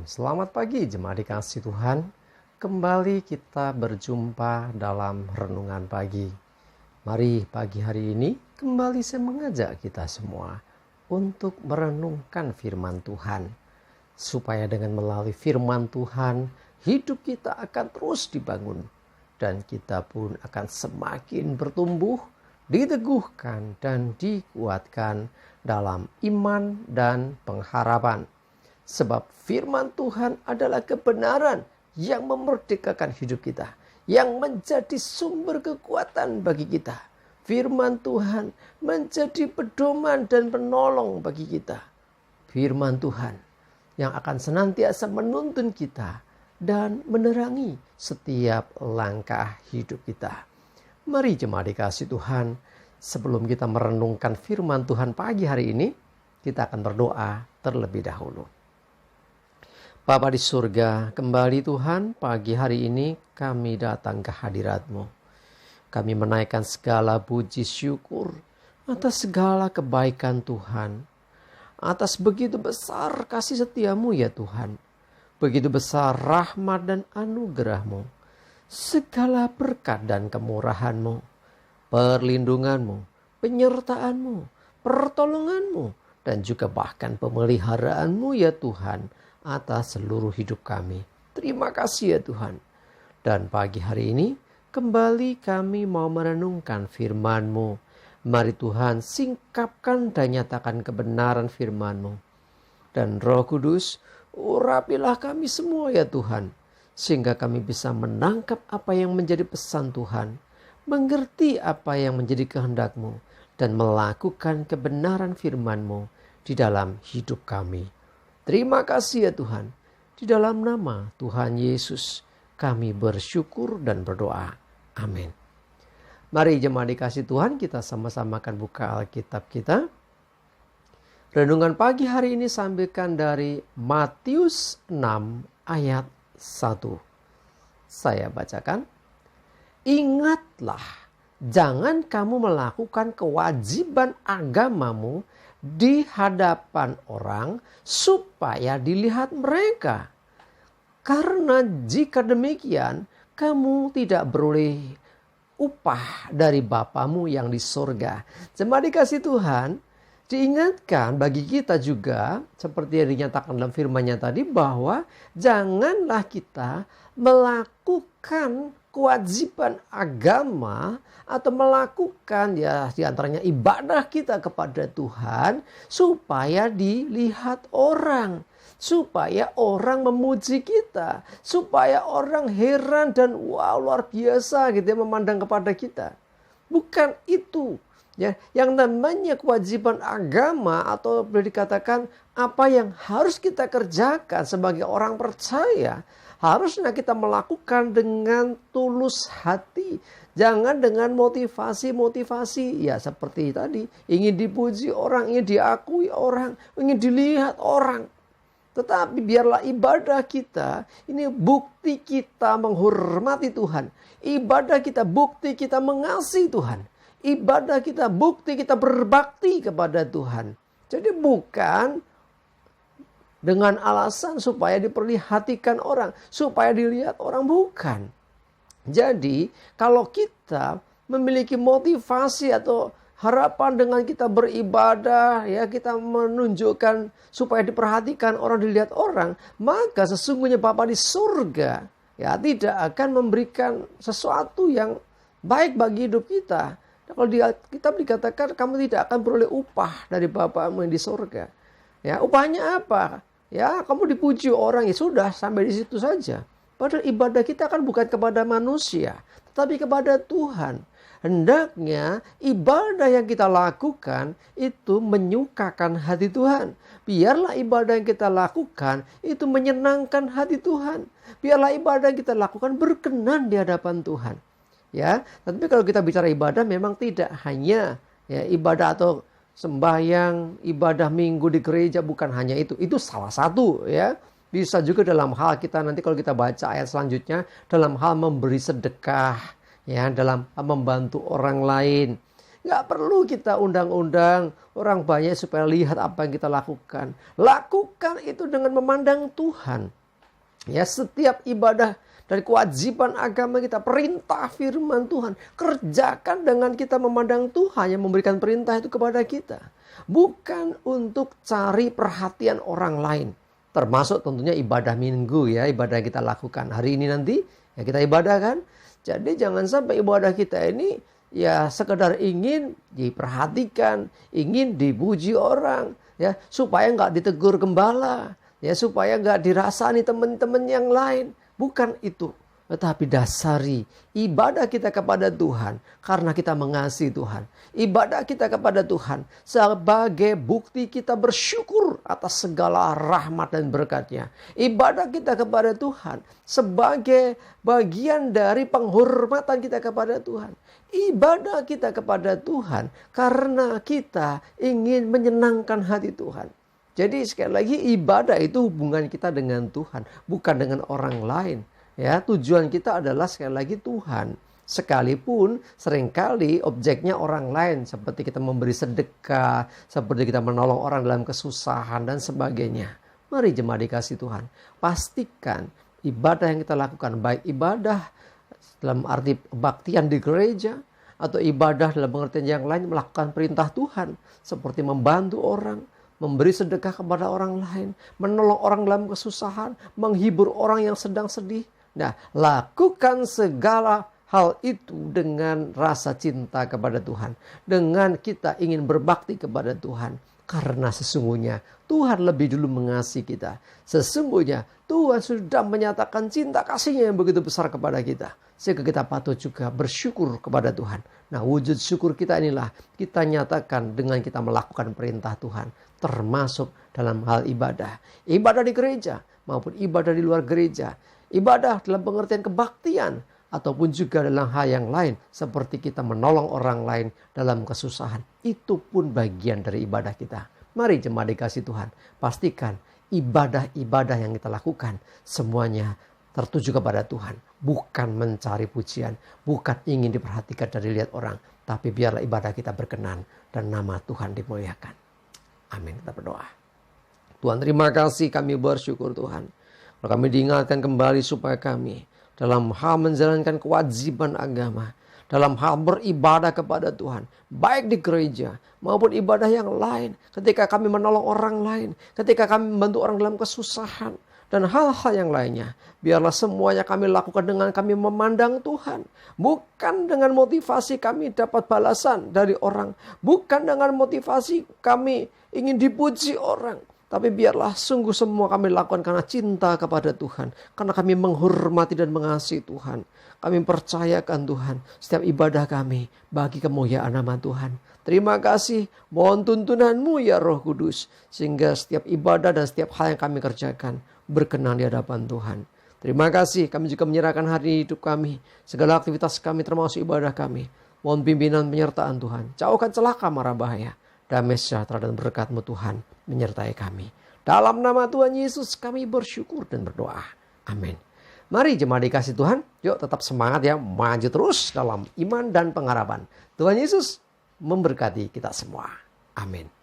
Selamat pagi jemaat dikasih Tuhan. Kembali kita berjumpa dalam renungan pagi. Mari pagi hari ini kembali saya mengajak kita semua untuk merenungkan firman Tuhan. Supaya dengan melalui firman Tuhan hidup kita akan terus dibangun. Dan kita pun akan semakin bertumbuh, diteguhkan dan dikuatkan dalam iman dan pengharapan. Sebab firman Tuhan adalah kebenaran yang memerdekakan hidup kita, yang menjadi sumber kekuatan bagi kita. Firman Tuhan menjadi pedoman dan penolong bagi kita. Firman Tuhan yang akan senantiasa menuntun kita dan menerangi setiap langkah hidup kita. Mari jemaat dikasih Tuhan, sebelum kita merenungkan firman Tuhan pagi hari ini, kita akan berdoa terlebih dahulu. Bapa di surga, kembali Tuhan, pagi hari ini kami datang ke hadirat-Mu. Kami menaikkan segala puji syukur atas segala kebaikan Tuhan. Atas begitu besar kasih setia-Mu ya Tuhan. Begitu besar rahmat dan anugerah-Mu. Segala berkat dan kemurahan-Mu, perlindungan-Mu, penyertaan-Mu, pertolongan-Mu, dan juga bahkan pemeliharaan-Mu ya Tuhan, atas seluruh hidup kami. Terima kasih ya Tuhan. Dan pagi hari ini kembali kami mau merenungkan firman-Mu. Mari Tuhan singkapkan dan nyatakan kebenaran firman-Mu. Dan Roh Kudus urapilah kami semua ya Tuhan. Sehingga kami bisa menangkap apa yang menjadi pesan Tuhan. Mengerti apa yang menjadi kehendak-Mu. Dan melakukan kebenaran firman-Mu di dalam hidup kami. Terima kasih ya Tuhan. Di dalam nama Tuhan Yesus kami bersyukur dan berdoa. Amin. Mari jemaat dikasih Tuhan, kita sama-sama akan buka Alkitab kita. Renungan pagi hari ini sampaikan dari Matius 6 ayat 1. Saya bacakan. Ingatlah, jangan kamu melakukan kewajiban agamamu di hadapan orang supaya dilihat mereka. Karena jika demikian, kamu tidak beroleh upah dari Bapamu yang di sorga. Jemaat dikasih Tuhan, diingatkan bagi kita juga, seperti yang dinyatakan dalam firman-Nya tadi, bahwa janganlah kita melakukan kewajiban agama atau melakukan ya diantaranya ibadah kita kepada Tuhan supaya dilihat orang, supaya orang memuji kita, supaya orang heran dan wow luar biasa gitu ya memandang kepada kita. Bukan itu ya yang namanya kewajiban agama, atau boleh dikatakan apa yang harus kita kerjakan sebagai orang percaya. Harusnya kita melakukan dengan tulus hati. Jangan dengan motivasi-motivasi. Ya seperti tadi. Ingin dipuji orang, ingin diakui orang, ingin dilihat orang. Tetapi biarlah ibadah kita, ini bukti kita menghormati Tuhan. Ibadah kita bukti kita mengasihi Tuhan. Ibadah kita bukti kita berbakti kepada Tuhan. Jadi bukan dengan alasan supaya diperlihatkan orang, supaya dilihat orang, bukan. Jadi kalau kita memiliki motivasi atau harapan dengan kita beribadah, ya kita menunjukkan supaya diperhatikan orang, dilihat orang, maka sesungguhnya Bapa di surga ya tidak akan memberikan sesuatu yang baik bagi hidup kita. Kalau di Alkitab dikatakan kamu tidak akan beroleh upah dari Bapamu yang di surga. Ya, upahnya apa? Ya, kamu dipuji orang, ya sudah sampai di situ saja. Padahal ibadah kita kan bukan kepada manusia, tetapi kepada Tuhan. Hendaknya ibadah yang kita lakukan itu menyukakan hati Tuhan. Biarlah ibadah yang kita lakukan itu menyenangkan hati Tuhan. Biarlah ibadah yang kita lakukan berkenan di hadapan Tuhan. Ya, tapi kalau kita bicara ibadah memang tidak hanya ya ibadah atau sembahyang, ibadah minggu di gereja, bukan hanya itu. Itu salah satu ya. Bisa juga dalam hal kita nanti kalau kita baca ayat selanjutnya, dalam hal memberi sedekah, ya, dalam membantu orang lain. Nggak perlu kita undang-undang orang banyak supaya lihat apa yang kita lakukan. Lakukan itu dengan memandang Tuhan. Ya, setiap ibadah dan kewajiban agama kita, perintah firman Tuhan, kerjakan dengan kita memandang Tuhan yang memberikan perintah itu kepada kita. Bukan untuk cari perhatian orang lain. Termasuk tentunya ibadah minggu ya, ibadah yang kita lakukan hari ini nanti ya kita ibadah kan. Jadi jangan sampai ibadah kita ini ya sekedar ingin diperhatikan, ingin dipuji orang ya, supaya nggak ditegur gembala, ya supaya nggak dirasani teman-teman yang lain. Bukan itu. Tetapi dasari ibadah kita kepada Tuhan karena kita mengasihi Tuhan. Ibadah kita kepada Tuhan sebagai bukti kita bersyukur atas segala rahmat dan berkat-Nya. Ibadah kita kepada Tuhan sebagai bagian dari penghormatan kita kepada Tuhan. Ibadah kita kepada Tuhan karena kita ingin menyenangkan hati Tuhan. Jadi sekali lagi ibadah itu hubungan kita dengan Tuhan, bukan dengan orang lain. Ya, tujuan kita adalah sekali lagi Tuhan. Sekalipun seringkali objeknya orang lain, seperti kita memberi sedekah, seperti kita menolong orang dalam kesusahan dan sebagainya. Mari jemaat dikasih Tuhan, pastikan ibadah yang kita lakukan, baik ibadah dalam arti kebaktian di gereja atau ibadah dalam pengertian yang lain, melakukan perintah Tuhan seperti membantu orang, memberi sedekah kepada orang lain, menolong orang dalam kesusahan, menghibur orang yang sedang sedih. Nah, lakukan segala hal itu dengan rasa cinta kepada Tuhan. Dengan kita ingin berbakti kepada Tuhan. Karena sesungguhnya Tuhan lebih dulu mengasihi kita. Sesungguhnya Tuhan sudah menyatakan cinta kasih-Nya yang begitu besar kepada kita. Sehingga kita patut juga bersyukur kepada Tuhan. Nah, wujud syukur kita inilah kita nyatakan dengan kita melakukan perintah Tuhan. Termasuk dalam hal ibadah. Ibadah di gereja maupun ibadah di luar gereja. Ibadah dalam pengertian kebaktian ataupun juga dalam hal yang lain seperti kita menolong orang lain dalam kesusahan. Itu pun bagian dari ibadah kita. Mari jemaat dikasih Tuhan, pastikan ibadah-ibadah yang kita lakukan semuanya tertuju kepada Tuhan. Bukan mencari pujian, bukan ingin diperhatikan dan dilihat orang, tapi biarlah ibadah kita berkenan dan nama Tuhan dimuliakan. Amin. Kita berdoa. Tuhan, terima kasih, kami bersyukur Tuhan. Kalau kami diingatkan kembali supaya kami dalam hal menjalankan kewajiban agama, dalam hal beribadah kepada Tuhan, baik di gereja maupun ibadah yang lain, ketika kami menolong orang lain, ketika kami membantu orang dalam kesusahan, dan hal-hal yang lainnya, biarlah semuanya kami lakukan dengan kami memandang Tuhan. Bukan dengan motivasi kami dapat balasan dari orang, bukan dengan motivasi kami ingin dipuji orang, tapi biarlah sungguh semua kami lakukan karena cinta kepada Tuhan. Karena kami menghormati dan mengasihi Tuhan. Kami percayakan Tuhan setiap ibadah kami bagi kemuliaan nama Tuhan. Terima kasih, mohon tuntunan-Mu ya Roh Kudus. Sehingga setiap ibadah dan setiap hal yang kami kerjakan berkenan di hadapan Tuhan. Terima kasih, kami juga menyerahkan hari hidup kami. Segala aktivitas kami termasuk ibadah kami. Mohon pimpinan penyertaan Tuhan. Jauhkan celaka mara bahaya. Damai sejahtera dan berkat-Mu Tuhan menyertai kami. Dalam nama Tuhan Yesus kami bersyukur dan berdoa. Amin. Mari jemaat dikasih Tuhan, yuk tetap semangat ya, maju terus dalam iman dan pengharapan. Tuhan Yesus memberkati kita semua. Amin.